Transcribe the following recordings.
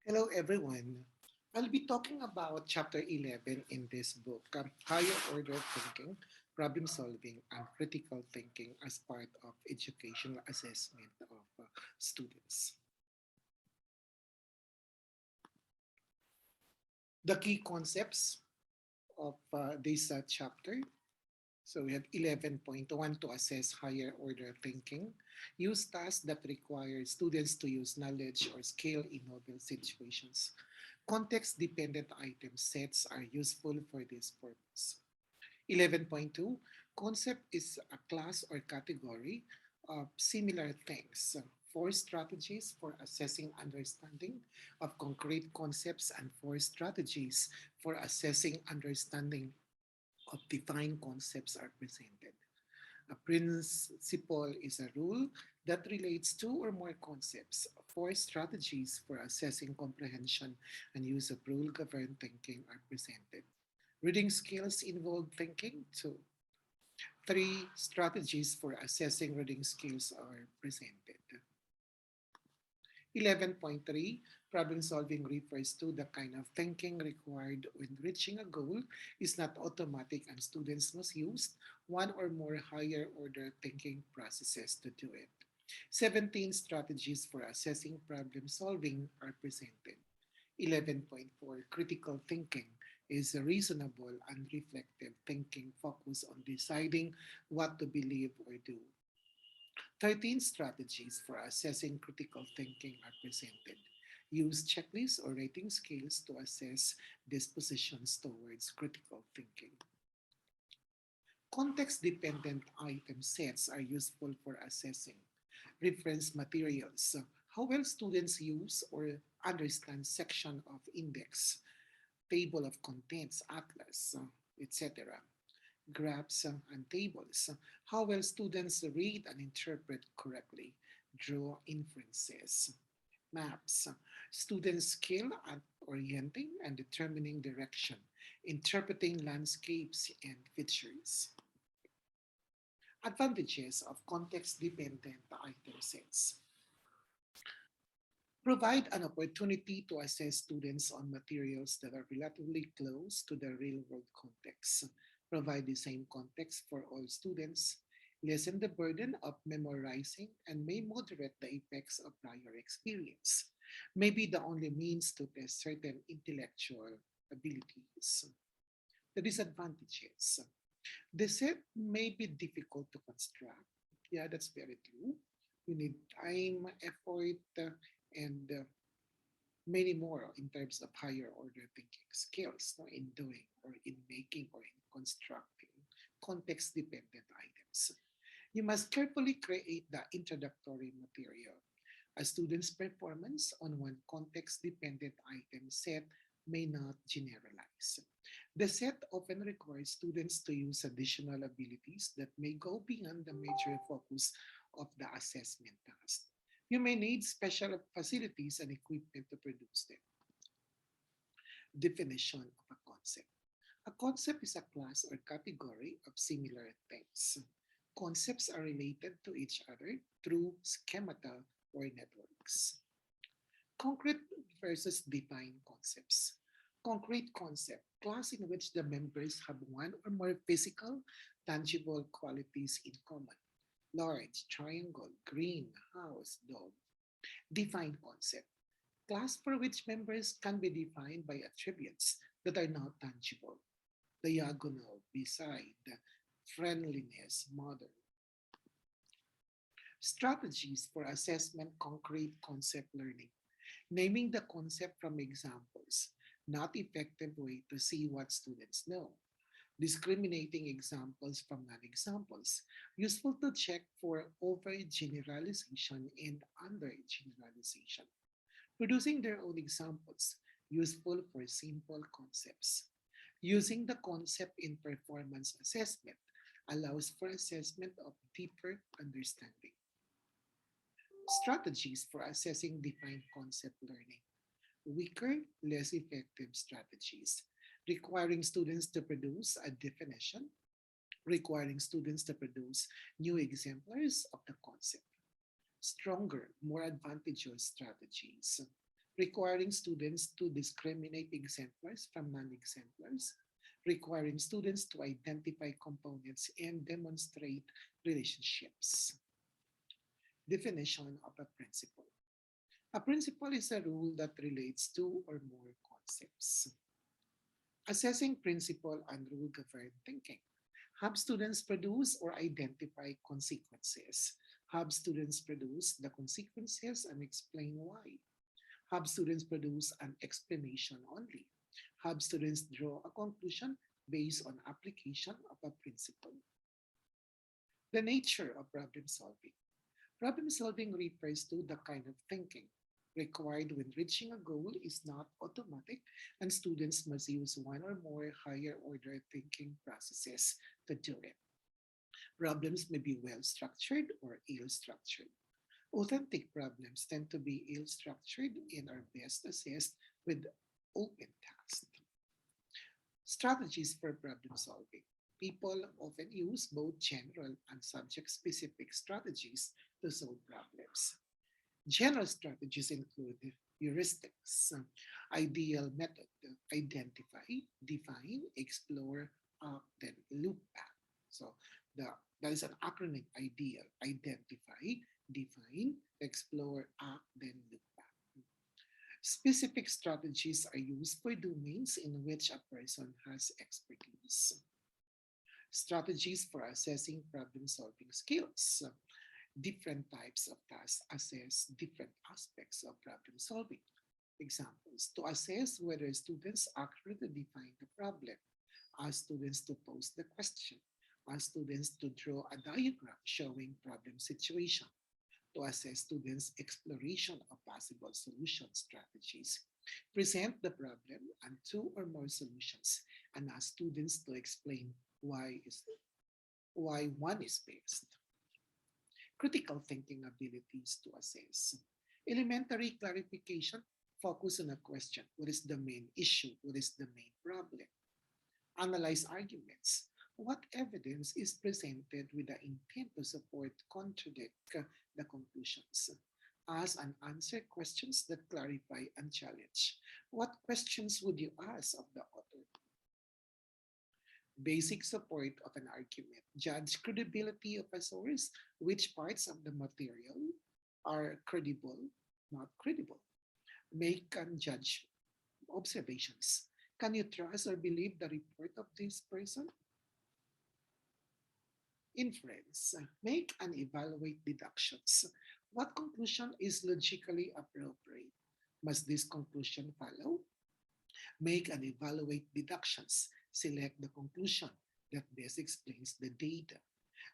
Hello, everyone. I'll be talking about Chapter 11 in this book, Higher Order Thinking, Problem Solving, and Critical Thinking as part of educational assessment of students. The key concepts of this chapter. So we have 11.1 to assess higher order thinking. Use tasks that require students to use knowledge or skill in novel situations. Context-dependent item sets are useful for this purpose. 11.2, concept is a class or category of similar things. Four strategies for assessing understanding of concrete concepts and four strategies for assessing understanding of defined concepts are presented. A principle is a rule that relates two or more concepts. Four strategies for assessing comprehension and use of rule governed thinking are presented. Reading skills involve thinking too. Three strategies for assessing reading skills are presented. 11.3, problem solving refers to the kind of thinking required when reaching a goal is not automatic and students must use one or more higher order thinking processes to do it. 17 strategies for assessing problem solving are presented. 11.4, critical thinking is a reasonable and reflective thinking focused on deciding what to believe or do. 13 strategies for assessing critical thinking are presented. Use checklists or rating scales to assess dispositions towards critical thinking. Context-dependent item sets are useful for assessing reference materials, how well students use or understand section of index, table of contents, atlas, etc. Graphs and tables, how well students read and interpret correctly, draw inferences, maps, students' skill at orienting and determining direction, interpreting landscapes and features. Advantages of context-dependent item sets. Provide an opportunity to assess students on materials that are relatively close to the real-world context. Provide the same context for all students. Lessen the burden of memorizing and may moderate the effects of prior experience. May be the only means to test certain intellectual abilities. The disadvantages. The set may be difficult to construct. Yeah, that's very true. You need time, effort, and many more in terms of higher order thinking skills, no, in doing or in making or in constructing context dependent items. You must carefully create the introductory material. A student's performance on one context dependent item set may not generalize. The set often requires students to use additional abilities that may go beyond the major focus of the assessment task. You may need special facilities and equipment to produce them. Definition of a concept. A concept is a class or category of similar things. Concepts are related to each other through schemata or networks. Concrete versus defined concepts. Concrete concept, class in which the members have one or more physical, tangible qualities in common. Large, triangle, green, house, dog. Defined concept, class for which members can be defined by attributes that are not tangible. Diagonal, beside, friendliness, modern. Strategies for assessment concrete concept learning. Naming the concept from examples, not effective way to see what students know. Discriminating examples from non-examples, useful to check for overgeneralization and undergeneralization. Producing their own examples, useful for simple concepts. Using the concept in performance assessment allows for assessment of deeper understanding. Strategies for assessing defined concept learning. Weaker, less effective strategies, requiring students to produce a definition, requiring students to produce new exemplars of the concept. Stronger, more advantageous strategies. requiring students to discriminate exemplars from non-exemplars, requiring students to identify components and demonstrate relationships. Definition of a principle. A principle is a rule that relates to or more concepts. Assessing principle and rule governed thinking. Have students produce or identify consequences. Have students produce the consequences and explain why. Have students produce an explanation only. Have students draw a conclusion based on application of a principle. The nature of problem solving. Problem solving refers to the kind of thinking required when reaching a goal is not automatic and students must use one or more higher order thinking processes to do it. Problems may be well structured or ill structured. Authentic problems tend to be ill structured and are best assessed with open tasks. Strategies for problem solving. People often use both general and subject specific strategies to solve problems. General strategies include heuristics, ideal method, identify, define, explore, then loop back. So the that is an acronym: ideal, identify, define, explore, act, then loop back. Specific strategies are used for domains in which a person has expertise. Strategies for assessing problem solving skills. Different types of tasks assess different aspects of problem solving. Examples: to assess whether students accurately define the problem, ask students to pose the question, ask students to draw a diagram showing problem situation, to assess students' exploration of possible solution strategies, present the problem and two or more solutions, and ask students to explain why one is best. Critical thinking abilities to assess. Elementary clarification focus on a question. What is the main issue? What is the main problem? Analyze arguments. What evidence is presented with the intent to support, contradict the conclusions? Ask and answer questions that clarify and challenge. What questions would you ask of the author? Basic support of an argument. Judge credibility of a source. Which parts of the material are credible, not credible? Make and judge observations. Can you trust or believe the report of this person? Inference. Make and evaluate deductions. What conclusion is logically appropriate? Must this conclusion follow? Make and evaluate deductions. Select the conclusion that best explains the data.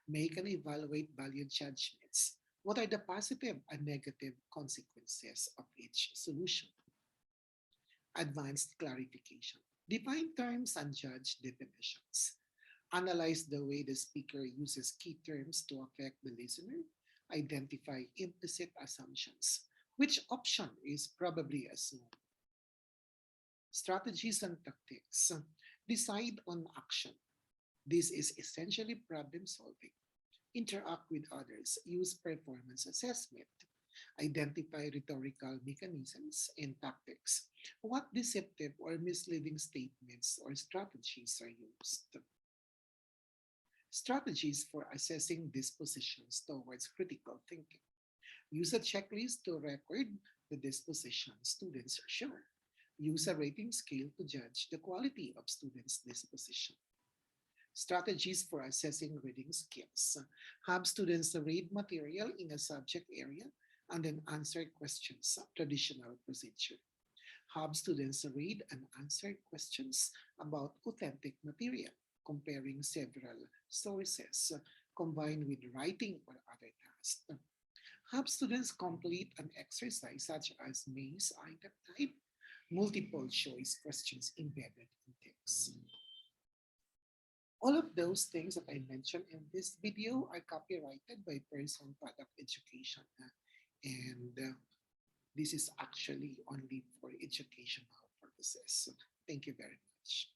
Make and evaluate value judgments. What are the positive and negative consequences of each solution? Advanced clarification. Define terms and judge definitions. Analyze the way the speaker uses key terms to affect the listener. Identify implicit assumptions. Which option is probably assumed? Strategies and tactics. Decide on action. This is essentially problem solving. Interact with others. Use performance assessment. Identify rhetorical mechanisms and tactics. What deceptive or misleading statements or strategies are used? Strategies for assessing dispositions towards critical thinking. Use a checklist to record the disposition students show. Use a rating scale to judge the quality of students' disposition. Strategies for assessing reading skills. Have students read material in a subject area and then answer questions, traditional procedure. Have students read and answer questions about authentic material, comparing several sources, combined with writing or other tasks. Have students complete an exercise such as maze item type, multiple choice questions embedded in text. All of those things that I mentioned in this video are copyrighted by Person Product Education. And this is actually only for educational purposes. So thank you very much.